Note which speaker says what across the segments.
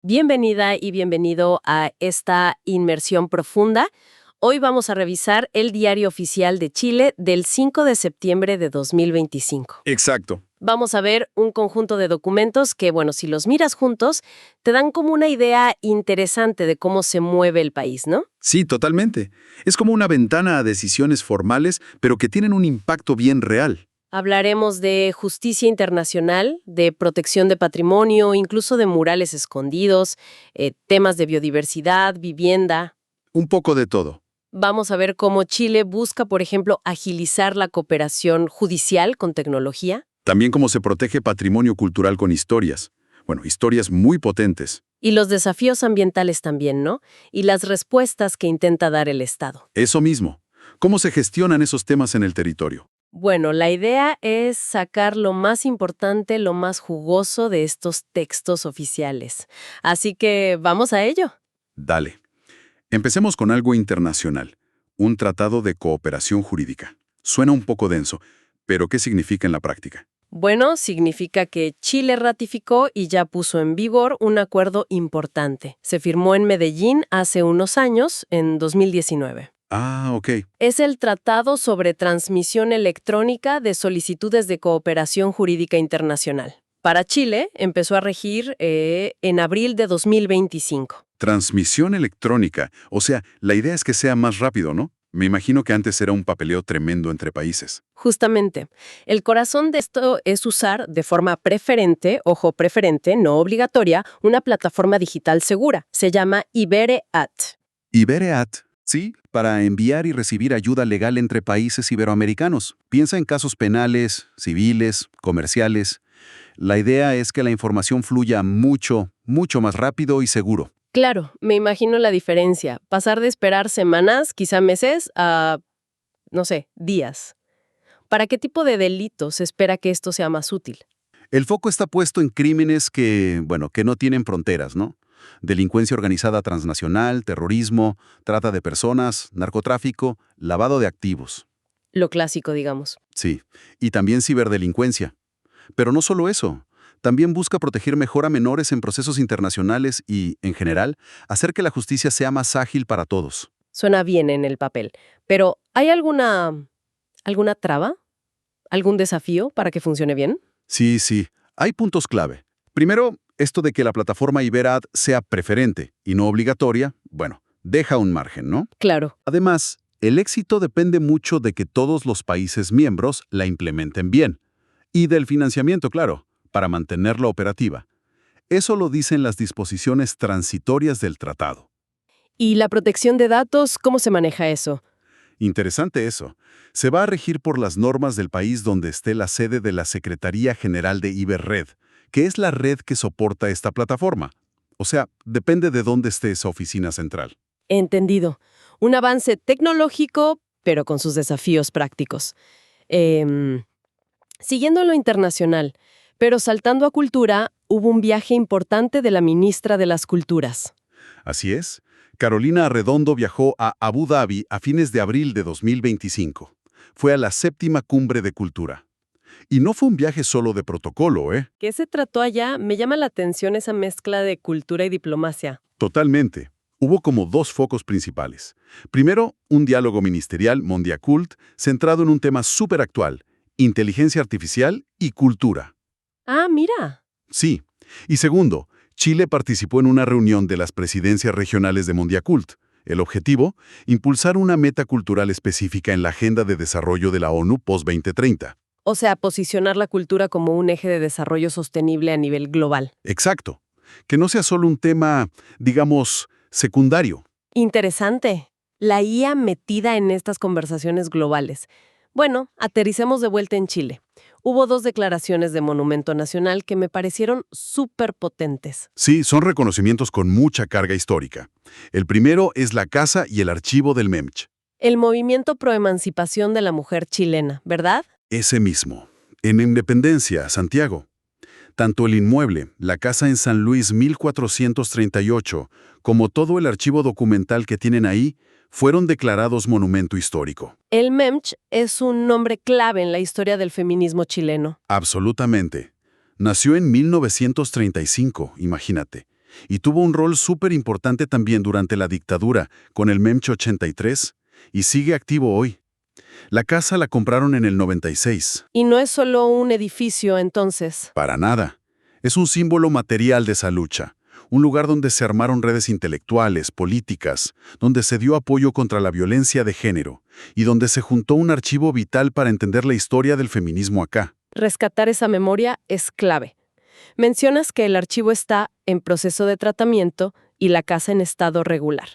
Speaker 1: Bienvenida y bienvenido a esta inmersión profunda. Hoy vamos a revisar el Diario Oficial de Chile del 5 de septiembre de 2025.
Speaker 2: Exacto.
Speaker 1: Vamos a ver un conjunto de documentos que, bueno, si los miras juntos, te dan como una idea interesante de cómo se mueve el país, ¿no?
Speaker 2: Sí, totalmente. Es como una ventana a decisiones formales, pero que tienen un impacto bien real.
Speaker 1: Hablaremos de justicia internacional, de protección de patrimonio, incluso de murales escondidos, temas de biodiversidad, vivienda.
Speaker 2: Un poco de todo.
Speaker 1: Vamos a ver cómo Chile busca, por ejemplo, agilizar la cooperación judicial con tecnología.
Speaker 2: También cómo se protege patrimonio cultural con historias. Bueno, historias muy potentes.
Speaker 1: Y los desafíos ambientales también, ¿no? Y las respuestas que intenta dar el Estado.
Speaker 2: Eso mismo. ¿Cómo se gestionan esos temas en el territorio?
Speaker 1: Bueno, la idea es sacar lo más importante, lo más jugoso de estos textos oficiales. Así que vamos a ello.
Speaker 2: Dale. Empecemos con algo internacional. Un tratado de cooperación jurídica. Suena un poco denso, pero ¿qué significa en la práctica?
Speaker 1: Bueno, significa que Chile ratificó y ya puso en vigor un acuerdo importante. Se firmó en Medellín hace unos años, en 2019.
Speaker 2: Ah, ok.
Speaker 1: Es el Tratado sobre Transmisión Electrónica de Solicitudes de Cooperación Jurídica Internacional. Para Chile, empezó a regir en abril de 2025.
Speaker 2: Transmisión electrónica. O sea, la idea es que sea más rápido, ¿no? Me imagino que antes era un papeleo tremendo entre países.
Speaker 1: Justamente, el corazón de esto es usar de forma preferente, ojo, preferente, no obligatoria, una plataforma digital segura. Se llama IbereAT.
Speaker 2: IbereAT, sí, para enviar y recibir ayuda legal entre países iberoamericanos. Piensa en casos penales, civiles, comerciales. La idea es que la información fluya mucho, mucho más rápido y seguro.
Speaker 1: Claro, me imagino la diferencia. Pasar de esperar semanas, quizá meses, a, no sé, días. ¿Para qué tipo de delitos se espera que esto sea más útil?
Speaker 2: El foco está puesto en crímenes que no tienen fronteras, ¿no? Delincuencia organizada transnacional, terrorismo, trata de personas, narcotráfico, lavado de activos.
Speaker 1: Lo clásico, digamos.
Speaker 2: Sí, y también ciberdelincuencia. Pero no solo eso. También busca proteger mejor a menores en procesos internacionales y, en general, hacer que la justicia sea más ágil para todos.
Speaker 1: Suena bien en el papel. Pero, ¿hay alguna traba? ¿Algún desafío para que funcione bien?
Speaker 2: Sí, hay puntos clave. Primero, esto de que la plataforma IbereAT sea preferente y no obligatoria, bueno, deja un margen, ¿no?
Speaker 1: Claro.
Speaker 2: Además, el éxito depende mucho de que todos los países miembros la implementen bien. Y del financiamiento, claro, para mantenerla operativa. Eso lo dicen las disposiciones transitorias del tratado.
Speaker 1: ¿Y la protección de datos, cómo se maneja eso?
Speaker 2: Interesante eso. Se va a regir por las normas del país donde esté la sede de la Secretaría General de Iberred, que es la red que soporta esta plataforma. O sea, depende de dónde esté esa oficina central.
Speaker 1: Entendido. Un avance tecnológico, pero con sus desafíos prácticos. Siguiendo lo internacional, pero saltando a cultura, hubo un viaje importante de la ministra de las Culturas.
Speaker 2: Así es. Carolina Arredondo viajó a Abu Dhabi a fines de abril de 2025. Fue a la 7ª Cumbre de Cultura. Y no fue un viaje solo de protocolo, ¿eh?
Speaker 1: ¿Qué se trató allá? Me llama la atención esa mezcla de cultura y diplomacia.
Speaker 2: Totalmente. Hubo como dos focos principales. Primero, un diálogo ministerial Mondiacult centrado en un tema súper actual, inteligencia artificial y cultura.
Speaker 1: Ah, mira.
Speaker 2: Sí. Y segundo, Chile participó en una reunión de las presidencias regionales de Mondiacult. El objetivo, impulsar una meta cultural específica en la Agenda de Desarrollo de la ONU post-2030.
Speaker 1: O sea, posicionar la cultura como un eje de desarrollo sostenible a nivel global.
Speaker 2: Exacto. Que no sea solo un tema, digamos, secundario.
Speaker 1: Interesante. La IA metida en estas conversaciones globales. Bueno, aterricemos de vuelta en Chile. Hubo dos declaraciones de Monumento Nacional que me parecieron súper potentes.
Speaker 2: Sí, son reconocimientos con mucha carga histórica. El primero es la Casa y el Archivo del MEMCH.
Speaker 1: El movimiento pro emancipación de la mujer chilena, ¿verdad?
Speaker 2: Ese mismo. En Independencia, Santiago. Tanto el inmueble, la casa en San Luis 1438, como todo el archivo documental que tienen ahí, fueron declarados monumento histórico.
Speaker 1: El MEMCH es un nombre clave en la historia del feminismo chileno.
Speaker 2: Absolutamente. Nació en 1935, imagínate. Y tuvo un rol súper importante también durante la dictadura, con el MEMCH 83, y sigue activo hoy. La casa la compraron en el 96.
Speaker 1: Y no es solo un edificio, entonces.
Speaker 2: Para nada. Es un símbolo material de esa lucha. Un lugar donde se armaron redes intelectuales, políticas, donde se dio apoyo contra la violencia de género y donde se juntó un archivo vital para entender la historia del feminismo acá.
Speaker 1: Rescatar esa memoria es clave. Mencionas que el archivo está en proceso de tratamiento y la casa en estado regular.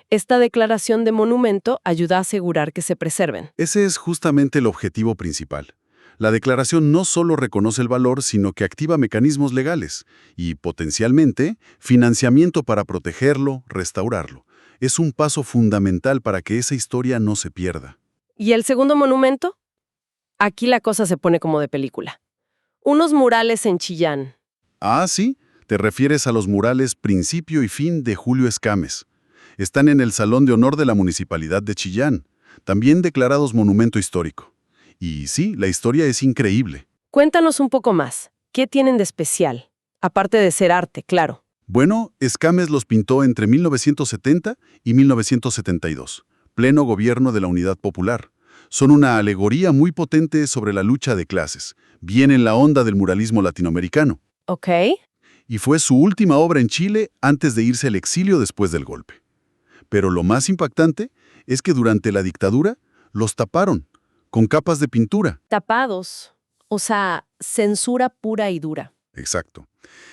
Speaker 1: Esta declaración de monumento ayuda a asegurar que se preserven.
Speaker 2: Ese es justamente el objetivo principal. La declaración no solo reconoce el valor, sino que activa mecanismos legales y, potencialmente, financiamiento para protegerlo, restaurarlo. Es un paso fundamental para que esa historia no se pierda.
Speaker 1: ¿Y el segundo monumento? Aquí la cosa se pone como de película. Unos murales en Chillán.
Speaker 2: Ah, sí, te refieres a los murales Principio y Fin de Julio Escames. Están en el Salón de Honor de la Municipalidad de Chillán, también declarados Monumento Histórico. Y sí, la historia es increíble.
Speaker 1: Cuéntanos un poco más. ¿Qué tienen de especial? Aparte de ser arte, claro.
Speaker 2: Bueno, Escames los pintó entre 1970 y 1972, pleno gobierno de la Unidad Popular. Son una alegoría muy potente sobre la lucha de clases, bien en la onda del muralismo latinoamericano.
Speaker 1: Ok.
Speaker 2: Y fue su última obra en Chile antes de irse al exilio después del golpe. Pero lo más impactante es que durante la dictadura los taparon, con capas de pintura.
Speaker 1: Tapados. O sea, censura pura y dura.
Speaker 2: Exacto.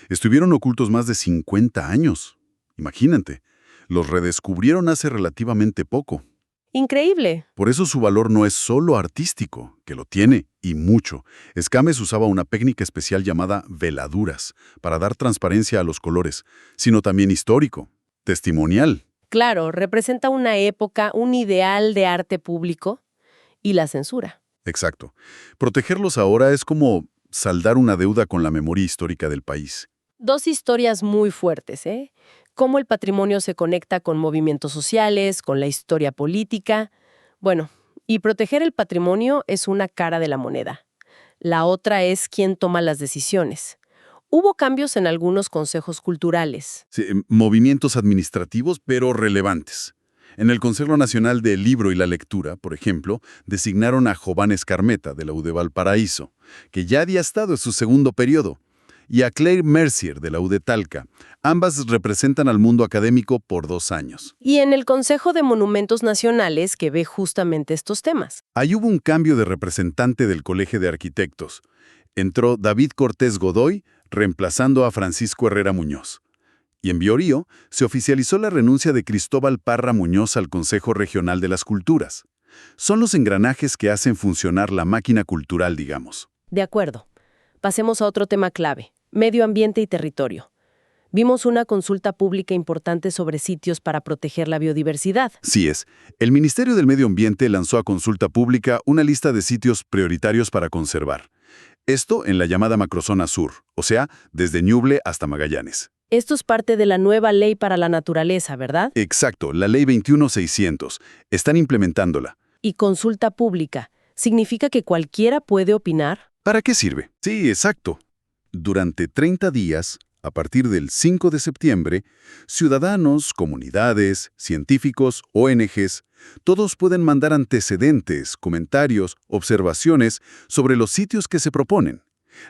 Speaker 2: Estuvieron ocultos más de 50 años. Imagínate, los redescubrieron hace relativamente poco.
Speaker 1: Increíble.
Speaker 2: Por eso su valor no es solo artístico, que lo tiene, y mucho. Escames usaba una técnica especial llamada veladuras, para dar transparencia a los colores, sino también histórico, testimonial.
Speaker 1: Claro, representa una época, un ideal de arte público y la censura.
Speaker 2: Exacto. Protegerlos ahora es como saldar una deuda con la memoria histórica del país.
Speaker 1: Dos historias muy fuertes, ¿eh? Cómo el patrimonio se conecta con movimientos sociales, con la historia política. Bueno, y proteger el patrimonio es una cara de la moneda. La otra es quién toma las decisiones. Hubo cambios en algunos consejos culturales.
Speaker 2: Sí, movimientos administrativos, pero relevantes. En el Consejo Nacional del Libro y la Lectura, por ejemplo, designaron a Jován Escarmeta, de la U de Valparaíso, que ya había estado en su segundo periodo, y a Claire Mercier, de la U de Talca. Ambas representan al mundo académico por 2 años.
Speaker 1: Y en el Consejo de Monumentos Nacionales, que ve justamente estos temas.
Speaker 2: Ahí hubo un cambio de representante del Colegio de Arquitectos. Entró David Cortés Godoy, reemplazando a Francisco Herrera Muñoz. Y en Biorío se oficializó la renuncia de Cristóbal Parra Muñoz al Consejo Regional de las Culturas. Son los engranajes que hacen funcionar la máquina cultural, digamos.
Speaker 1: De acuerdo. Pasemos a otro tema clave, medio ambiente y territorio. Vimos una consulta pública importante sobre sitios para proteger la biodiversidad.
Speaker 2: Sí es. El Ministerio del Medio Ambiente lanzó a consulta pública una lista de sitios prioritarios para conservar. Esto en la llamada Macrozona Sur, o sea, desde Ñuble hasta Magallanes.
Speaker 1: Esto es parte de la nueva Ley para la Naturaleza, ¿verdad?
Speaker 2: Exacto, la Ley 21600. Están implementándola.
Speaker 1: Y consulta pública. ¿Significa que cualquiera puede opinar?
Speaker 2: ¿Para qué sirve? Sí, exacto. Durante 30 días, a partir del 5 de septiembre, ciudadanos, comunidades, científicos, ONGs, todos pueden mandar antecedentes, comentarios, observaciones sobre los sitios que se proponen.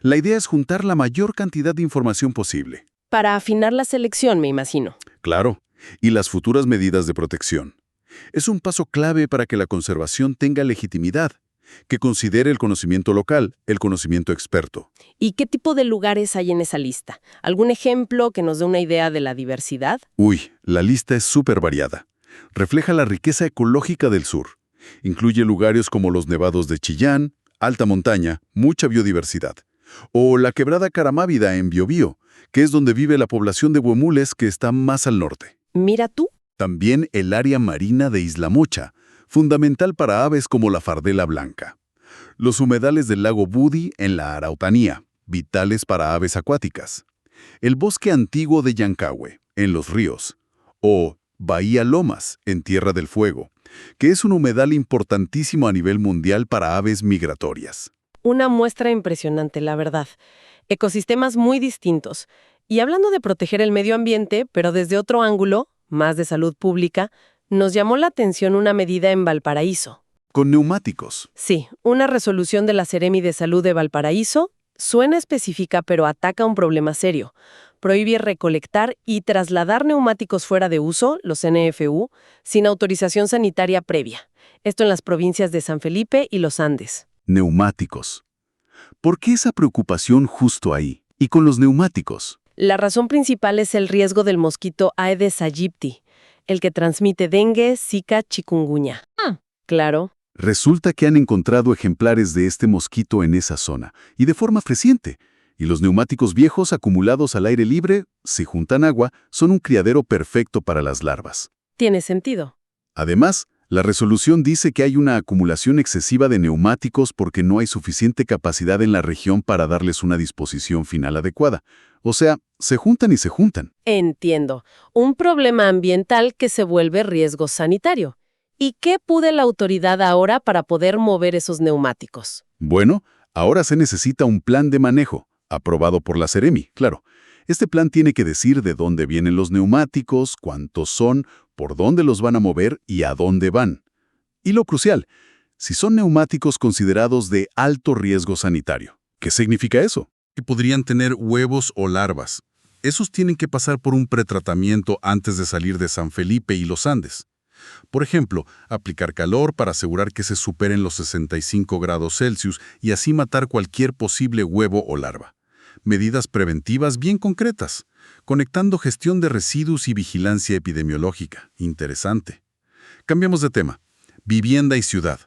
Speaker 2: La idea es juntar la mayor cantidad de información posible.
Speaker 1: Para afinar la selección, me imagino.
Speaker 2: Claro, y las futuras medidas de protección. Es un paso clave para que la conservación tenga legitimidad, que considere el conocimiento local, el conocimiento experto.
Speaker 1: ¿Y qué tipo de lugares hay en esa lista? ¿Algún ejemplo que nos dé una idea de la diversidad?
Speaker 2: Uy, la lista es súper variada. Refleja la riqueza ecológica del sur. Incluye lugares como los nevados de Chillán, alta montaña, mucha biodiversidad. O la quebrada Caramávida en Biobío, que es donde vive la población de huemules que está más al norte.
Speaker 1: Mira tú.
Speaker 2: También el área marina de Isla Mocha, fundamental para aves como la fardela blanca. Los humedales del lago Budi en la Araucanía, vitales para aves acuáticas. El bosque antiguo de Yancahue, en los ríos. O Bahía Lomas, en Tierra del Fuego, que es un humedal importantísimo a nivel mundial para aves migratorias.
Speaker 1: Una muestra impresionante, la verdad. Ecosistemas muy distintos. Y hablando de proteger el medio ambiente, pero desde otro ángulo, más de salud pública, nos llamó la atención una medida en Valparaíso.
Speaker 2: Con neumáticos.
Speaker 1: Sí, una resolución de la Seremi de Salud de Valparaíso suena específica, pero ataca un problema serio. Prohíbe recolectar y trasladar neumáticos fuera de uso, los NFU, sin autorización sanitaria previa. Esto en las provincias de San Felipe y Los Andes.
Speaker 2: Neumáticos. ¿Por qué esa preocupación justo ahí? ¿Y con los neumáticos?
Speaker 1: La razón principal es el riesgo del mosquito Aedes aegypti, el que transmite dengue, zika, chikungunya. Claro.
Speaker 2: Resulta que han encontrado ejemplares de este mosquito en esa zona, y de forma creciente. Y los neumáticos viejos acumulados al aire libre, si juntan agua, son un criadero perfecto para las larvas.
Speaker 1: Tiene sentido.
Speaker 2: Además, la resolución dice que hay una acumulación excesiva de neumáticos porque no hay suficiente capacidad en la región para darles una disposición final adecuada. O sea, se juntan y se juntan.
Speaker 1: Entiendo. Un problema ambiental que se vuelve riesgo sanitario. ¿Y qué puede la autoridad ahora para poder mover esos neumáticos?
Speaker 2: Bueno, ahora se necesita un plan de manejo, aprobado por la Seremi, claro. Este plan tiene que decir de dónde vienen los neumáticos, cuántos son, por dónde los van a mover y a dónde van. Y lo crucial, si son neumáticos considerados de alto riesgo sanitario. ¿Qué significa eso?
Speaker 3: Que podrían tener huevos o larvas. Esos tienen que pasar por un pretratamiento antes de salir de San Felipe y Los Andes. Por ejemplo, aplicar calor para asegurar que se superen los 65 grados Celsius y así matar cualquier posible huevo o larva. Medidas preventivas bien concretas, conectando gestión de residuos y vigilancia epidemiológica. Interesante. Cambiamos de tema. Vivienda y ciudad.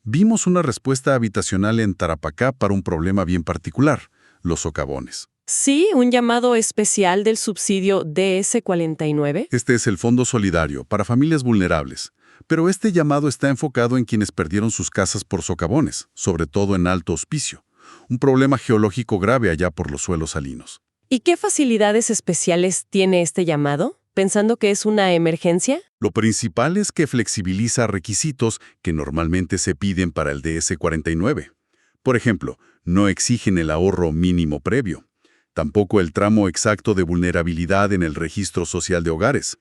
Speaker 3: Vimos una respuesta habitacional en Tarapacá para un problema bien particular, los socavones.
Speaker 1: Sí, un llamado especial del subsidio DS49.
Speaker 3: Este es el Fondo Solidario para familias vulnerables, pero este llamado está enfocado en quienes perdieron sus casas por socavones, sobre todo en Alto Hospicio, un problema geológico grave allá por los suelos salinos.
Speaker 1: ¿Y qué facilidades especiales tiene este llamado? Pensando que es una emergencia.
Speaker 3: Lo principal es que flexibiliza requisitos que normalmente se piden para el DS49. Por ejemplo, no exigen el ahorro mínimo previo. Tampoco el tramo exacto de vulnerabilidad en el registro social de hogares.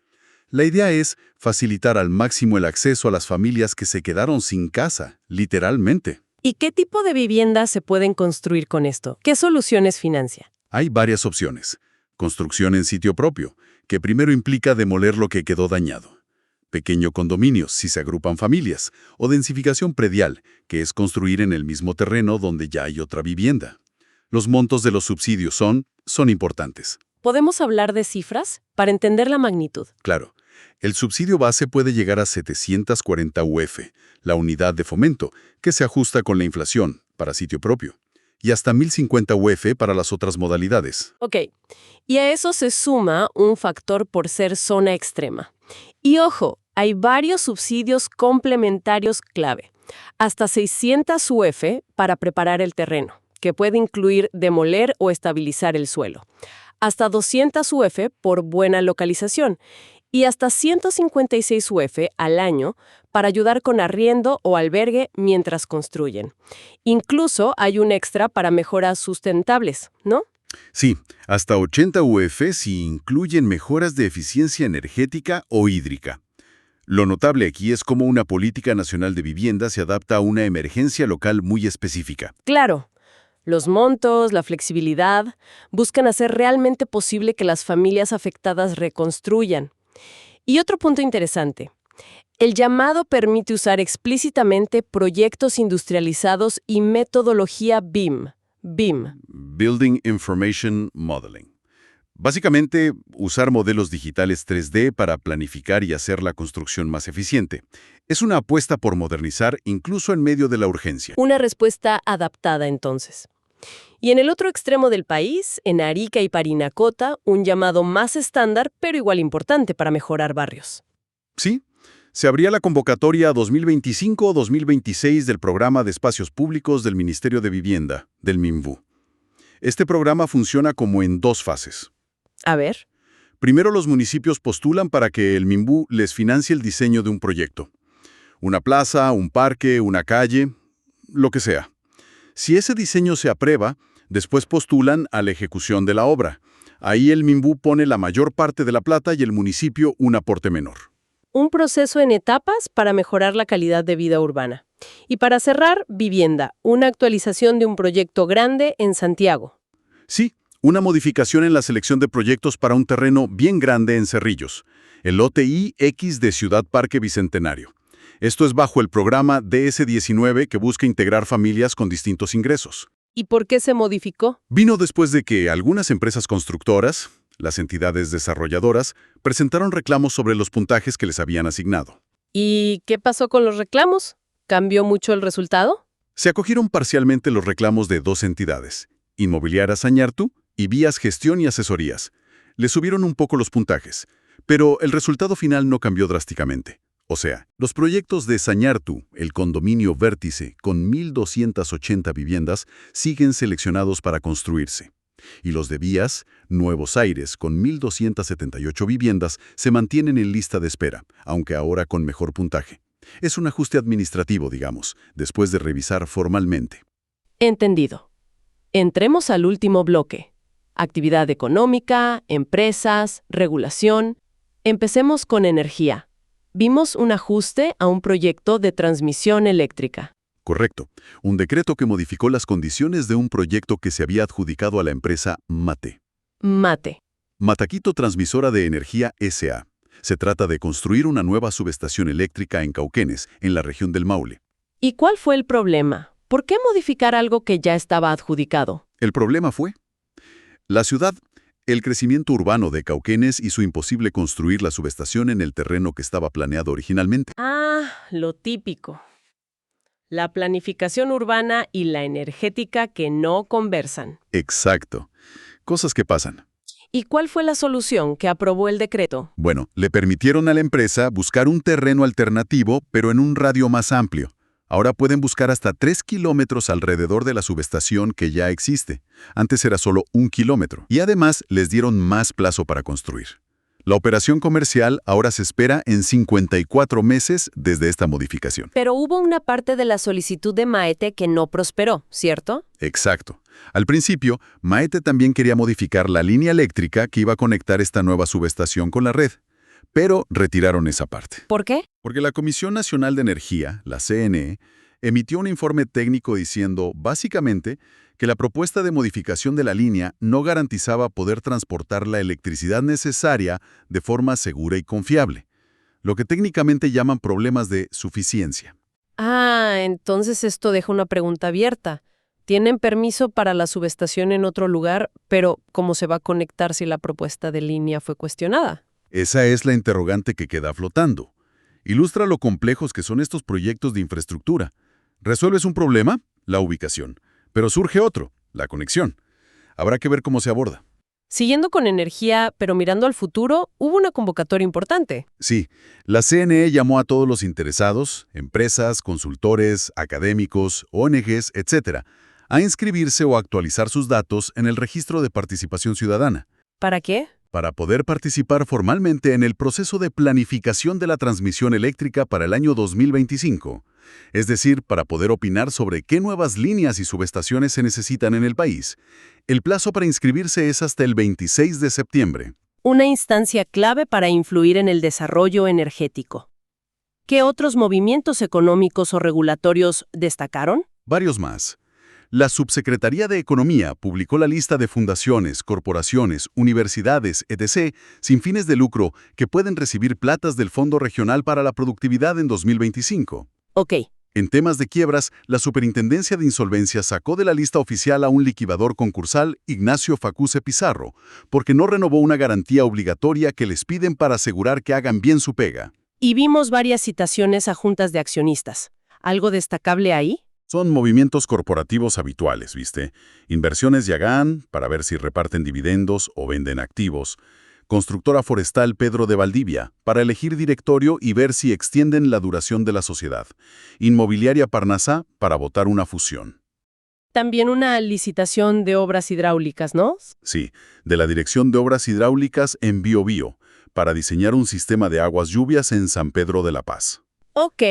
Speaker 3: La idea es facilitar al máximo el acceso a las familias que se quedaron sin casa, literalmente.
Speaker 1: ¿Y qué tipo de viviendas se pueden construir con esto? ¿Qué soluciones financia?
Speaker 3: Hay varias opciones. Construcción en sitio propio, que primero implica demoler lo que quedó dañado. Pequeño condominio, si se agrupan familias. O densificación predial, que es construir en el mismo terreno donde ya hay otra vivienda. Los montos de los subsidios son importantes.
Speaker 1: ¿Podemos hablar de cifras para entender la magnitud?
Speaker 3: Claro, el subsidio base puede llegar a 740 UF, la unidad de fomento, que se ajusta con la inflación, para sitio propio, y hasta 1050 UF para las otras modalidades.
Speaker 1: Ok, y a eso se suma un factor por ser zona extrema. Y ojo, hay varios subsidios complementarios clave, hasta 600 UF para preparar el terreno, que puede incluir demoler o estabilizar el suelo, hasta 200 UF por buena localización y hasta 156 UF al año para ayudar con arriendo o albergue mientras construyen. Incluso hay un extra para mejoras sustentables, ¿no?
Speaker 3: Sí, hasta 80 UF si incluyen mejoras de eficiencia energética o hídrica. Lo notable aquí es cómo una política nacional de vivienda se adapta a una emergencia local muy específica.
Speaker 1: Claro. Los montos, la flexibilidad, buscan hacer realmente posible que las familias afectadas reconstruyan. Y otro punto interesante. El llamado permite usar explícitamente proyectos industrializados y metodología BIM.
Speaker 3: Building Information Modeling. Básicamente, usar modelos digitales 3D para planificar y hacer la construcción más eficiente. Es una apuesta por modernizar incluso en medio de la urgencia.
Speaker 1: Una respuesta adaptada entonces. Y en el otro extremo del país, en Arica y Parinacota, un llamado más estándar, pero igual importante para mejorar barrios.
Speaker 3: Sí, se abría la convocatoria 2025 o 2026 del Programa de Espacios Públicos del Ministerio de Vivienda, del MIMVU. Este programa funciona como en dos fases.
Speaker 1: A ver.
Speaker 3: Primero, los municipios postulan para que el MIMVU les financie el diseño de un proyecto. Una plaza, un parque, una calle, lo que sea. Si ese diseño se aprueba, después postulan a la ejecución de la obra, Ahí el Minbu pone la mayor parte de la plata y el municipio un aporte menor.
Speaker 1: Un proceso en etapas para mejorar la calidad de vida urbana. Y para cerrar, vivienda, una actualización de un proyecto grande en Santiago.
Speaker 3: Sí, una modificación en la selección de proyectos para un terreno bien grande en Cerrillos, el lote IX de Ciudad Parque Bicentenario. Esto es bajo el programa DS-19 que busca integrar familias con distintos ingresos.
Speaker 1: ¿Y por qué se modificó?
Speaker 3: Vino después de que algunas empresas constructoras, las entidades desarrolladoras, presentaron reclamos sobre los puntajes que les habían asignado.
Speaker 1: ¿Y qué pasó con los reclamos? ¿Cambió mucho el resultado?
Speaker 3: Se acogieron parcialmente los reclamos de dos entidades, Inmobiliaria Sañartu y Vías Gestión y Asesorías. Le subieron un poco los puntajes, pero el resultado final no cambió drásticamente. O sea, los proyectos de Sañartu, el condominio Vértice, con 1.280 viviendas, siguen seleccionados para construirse. Y los de Vías, Nuevos Aires, con 1.278 viviendas, se mantienen en lista de espera, aunque ahora con mejor puntaje. Es un ajuste administrativo, digamos, después de revisar formalmente.
Speaker 1: Entendido. Entremos al último bloque. Actividad económica, empresas, regulación. Empecemos con energía. Vimos un ajuste a un proyecto de transmisión eléctrica.
Speaker 3: Correcto. Un decreto que modificó las condiciones de un proyecto que se había adjudicado a la empresa MATE.
Speaker 1: Mate.
Speaker 3: Mataquito Transmisora de Energía S.A. Se trata de construir una nueva subestación eléctrica en Cauquenes, en la región del Maule.
Speaker 1: ¿Y cuál fue el problema? ¿Por qué modificar algo que ya estaba adjudicado?
Speaker 3: El problema fue la ciudad, el crecimiento urbano de Cauquenes hizo imposible construir la subestación en el terreno que estaba planeado originalmente.
Speaker 1: Ah, lo típico. La planificación urbana y la energética que no conversan.
Speaker 3: Exacto. Cosas que pasan.
Speaker 1: ¿Y cuál fue la solución que aprobó el decreto?
Speaker 3: Bueno, le permitieron a la empresa buscar un terreno alternativo, pero en un radio más amplio. Ahora pueden buscar hasta 3 kilómetros alrededor de la subestación que ya existe. Antes era solo 1 kilómetro. Y además les dieron más plazo para construir. La operación comercial ahora se espera en 54 meses desde esta modificación.
Speaker 1: Pero hubo una parte de la solicitud de Maete que no prosperó, ¿cierto?
Speaker 3: Exacto. Al principio, Maete también quería modificar la línea eléctrica que iba a conectar esta nueva subestación con la red. Pero retiraron esa parte.
Speaker 1: ¿Por qué?
Speaker 3: Porque la Comisión Nacional de Energía, la CNE, emitió un informe técnico diciendo, básicamente, que la propuesta de modificación de la línea no garantizaba poder transportar la electricidad necesaria de forma segura y confiable, lo que técnicamente llaman problemas de suficiencia.
Speaker 1: Ah, entonces esto deja una pregunta abierta. Tienen permiso para la subestación en otro lugar, pero ¿cómo se va a conectar si la propuesta de línea fue cuestionada?
Speaker 3: Esa es la interrogante que queda flotando. Ilustra lo complejos que son estos proyectos de infraestructura. ¿Resuelves un problema? La ubicación. Pero surge otro, la conexión. Habrá que ver cómo se aborda.
Speaker 1: Siguiendo con energía, pero mirando al futuro, hubo una convocatoria importante.
Speaker 3: Sí, la CNE llamó a todos los interesados, empresas, consultores, académicos, ONGs, etc., a inscribirse o actualizar sus datos en el Registro de Participación Ciudadana.
Speaker 1: ¿Para qué?
Speaker 3: Para poder participar formalmente en el proceso de planificación de la transmisión eléctrica para el año 2025, es decir, para poder opinar sobre qué nuevas líneas y subestaciones se necesitan en el país. El plazo para inscribirse es hasta el 26 de septiembre.
Speaker 1: Una instancia clave para influir en el desarrollo energético. ¿Qué otros movimientos económicos o regulatorios destacaron?
Speaker 3: Varios más. La Subsecretaría de Economía publicó la lista de fundaciones, corporaciones, universidades, etc., sin fines de lucro, que pueden recibir platas del Fondo Regional para la Productividad en 2025.
Speaker 1: Ok.
Speaker 3: En temas de quiebras, la Superintendencia de Insolvencia sacó de la lista oficial a un liquidador concursal, Ignacio Facuse Pizarro, porque no renovó una garantía obligatoria que les piden para asegurar que hagan bien su pega.
Speaker 1: Y vimos varias citaciones a juntas de accionistas. ¿Algo destacable ahí?
Speaker 3: Son movimientos corporativos habituales, ¿viste? Inversiones Yagán, para ver si reparten dividendos o venden activos. Constructora Forestal Pedro de Valdivia, para elegir directorio y ver si extienden la duración de la sociedad. Inmobiliaria Parnasá, para votar una fusión.
Speaker 1: También una licitación de obras hidráulicas, ¿no?
Speaker 3: Sí, de la Dirección de Obras Hidráulicas en Biobío, para diseñar un sistema de aguas lluvias en San Pedro de la Paz.
Speaker 1: Ok.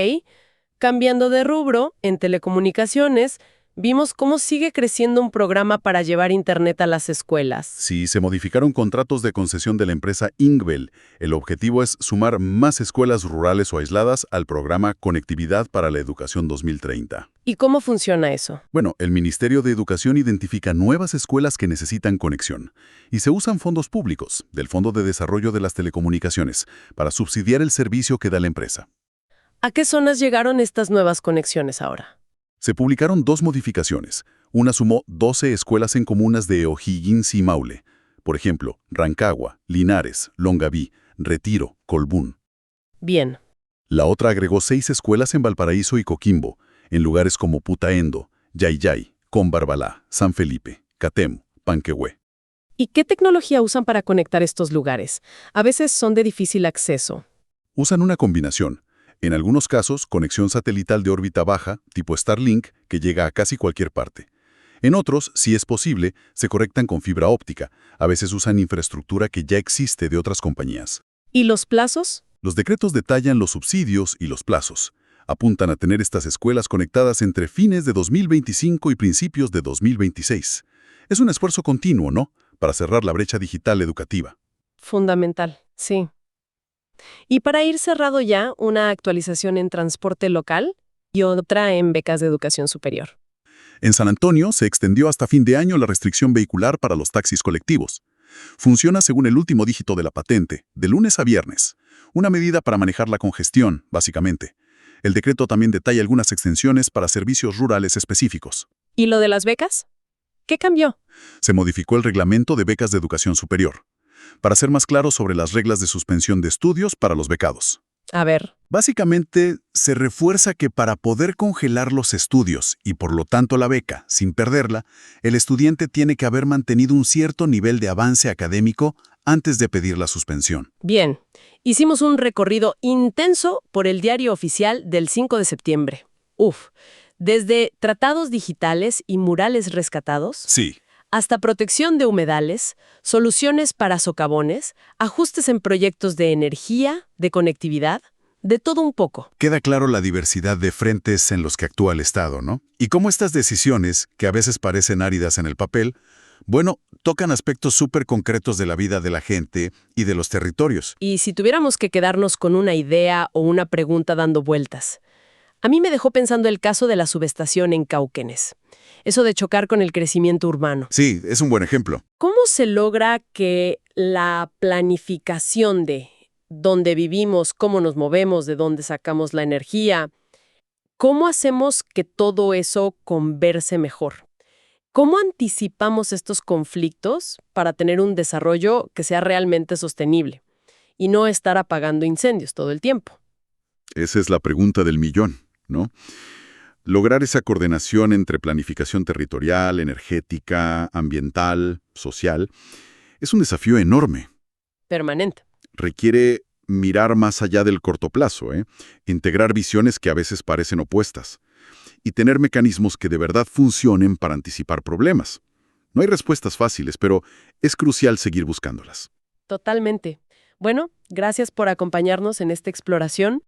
Speaker 1: Cambiando de rubro, en telecomunicaciones, Vimos cómo sigue creciendo un programa para llevar Internet a las escuelas.
Speaker 3: Sí, se modificaron contratos de concesión de la empresa Ingbel. El objetivo es sumar más escuelas rurales o aisladas al programa Conectividad para la Educación 2030.
Speaker 1: ¿Y cómo funciona eso?
Speaker 3: Bueno, el Ministerio de Educación identifica nuevas escuelas que necesitan conexión y se usan fondos públicos, del Fondo de Desarrollo de las Telecomunicaciones, para subsidiar el servicio que da la empresa.
Speaker 1: ¿A qué zonas llegaron estas nuevas conexiones ahora?
Speaker 3: Se publicaron 2 modificaciones. Una sumó 12 escuelas en comunas de O'Higgins y Maule. Por ejemplo, Rancagua, Linares, Longaví, Retiro, Colbún.
Speaker 1: Bien.
Speaker 3: La otra agregó 6 escuelas en Valparaíso y Coquimbo, en lugares como Putaendo, Yayay, Combarbalá, San Felipe, Catemu, Panquehue.
Speaker 1: ¿Y qué tecnología usan para conectar estos lugares? A veces son de difícil acceso.
Speaker 3: Usan una combinación. En algunos casos, conexión satelital de órbita baja, tipo Starlink, que llega a casi cualquier parte. En otros, si es posible, se conectan con fibra óptica. A veces usan infraestructura que ya existe de otras compañías.
Speaker 1: ¿Y los plazos?
Speaker 3: Los decretos detallan los subsidios y los plazos. Apuntan a tener estas escuelas conectadas entre fines de 2025 y principios de 2026. Es un esfuerzo continuo, ¿no?, para cerrar la brecha digital educativa.
Speaker 1: Fundamental, sí. Y para ir cerrado ya, una actualización en transporte local y otra en becas de educación superior.
Speaker 3: En San Antonio se extendió hasta fin de año la restricción vehicular para los taxis colectivos. Funciona según el último dígito de la patente, de lunes a viernes. Una medida para manejar la congestión, básicamente. El decreto también detalla algunas extensiones para servicios rurales específicos.
Speaker 1: ¿Y lo de las becas? ¿Qué cambió?
Speaker 3: Se modificó el reglamento de becas de educación superior, para ser más claro sobre las reglas de suspensión de estudios para los becados.
Speaker 1: A ver,
Speaker 3: Básicamente, se refuerza que para poder congelar los estudios y por lo tanto la beca, sin perderla, el estudiante tiene que haber mantenido un cierto nivel de avance académico antes de pedir la suspensión.
Speaker 1: bien. Hicimos un recorrido intenso por el diario oficial del 5 de septiembre. Uf, desde tratados digitales y murales rescatados,
Speaker 3: Sí.
Speaker 1: hasta protección de humedales, soluciones para socavones, ajustes en proyectos de energía, de conectividad, de todo un poco.
Speaker 3: Queda claro la diversidad de frentes en los que actúa el Estado, ¿no? Y cómo estas decisiones, que a veces parecen áridas en el papel, bueno, tocan aspectos súper concretos de la vida de la gente y de los territorios.
Speaker 1: Y si tuviéramos que quedarnos con una idea o una pregunta dando vueltas, a mí me dejó pensando el caso de la subestación en Cauquenes. Eso de chocar con el crecimiento urbano.
Speaker 3: Sí, es un buen ejemplo.
Speaker 1: ¿Cómo se logra que la planificación de dónde vivimos, cómo nos movemos, de dónde sacamos la energía, cómo hacemos que todo eso converse mejor? ¿Cómo anticipamos estos conflictos para tener un desarrollo que sea realmente sostenible y no estar apagando incendios todo el tiempo?
Speaker 3: Esa es la pregunta del millón, ¿no? Lograr esa coordinación entre planificación territorial, energética, ambiental, social, es un desafío enorme.
Speaker 1: Permanente.
Speaker 3: Requiere mirar más allá del corto plazo, integrar visiones que a veces parecen opuestas y tener mecanismos que de verdad funcionen para anticipar problemas. No hay respuestas fáciles, pero es crucial seguir buscándolas.
Speaker 1: Totalmente. Bueno, gracias por acompañarnos en esta exploración.